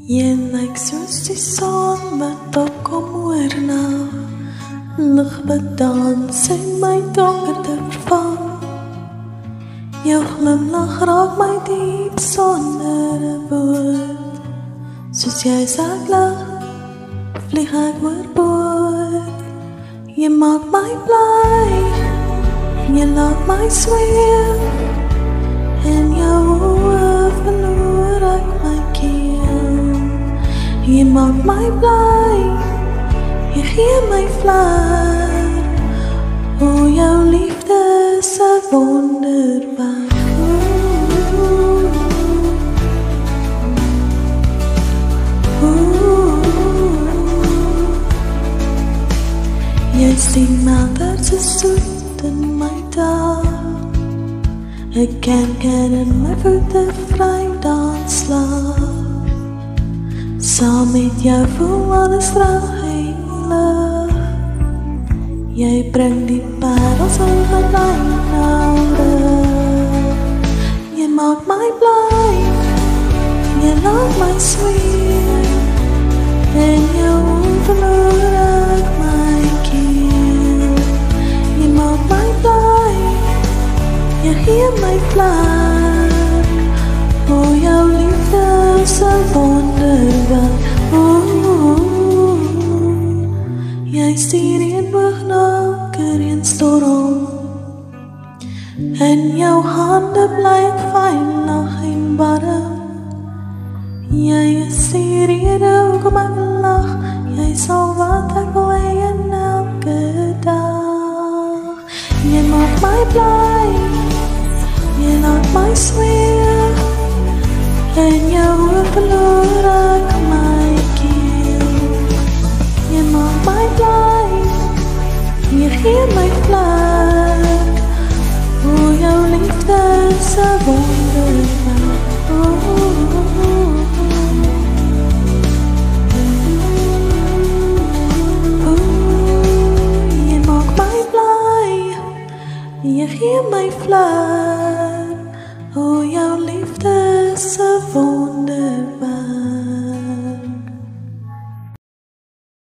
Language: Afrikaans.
Jy lyk soos die son wat opkom oor nag. Lig bedans en my donkerte vervang. Jou glimlach raak my diep sonder 'n woord. Soos jy saklig vlieg ek oorboord. Jy maak my bly, jy laat my sweef. In jou oë verloor ek my keel. Jy maak my bly, jy gee my vlei. O, jou liefde is 'n wonderwerk. Jy is die melk dat so soet in my dag. Ek kan in my voete vry dansslag. Saam met jou voel alles reg en lig. Jy bring die parels in my noude. Jy maak my bly, jy laat my sweet. En jou verloor ek my keel. Jy maak my bly, jy gee my vlek. O, jou liefde is 'n wonderwerk. Jy stuur reënboog na 'n reënstorm. In jou hande bly ek veilig en warm. Jy is die rede hoekom ek lag. Jy sal wat ek wil hê in elke dag. Jy maak my bly, jy laat my sweef. En jou verloor ek my keel. Jy maak my bly, jy gee my vlek. O, jou liefde is 'n wonderwerk. Jy maak my bly, jy gee my vlek. O, jou liefde is 'n wonderwerk.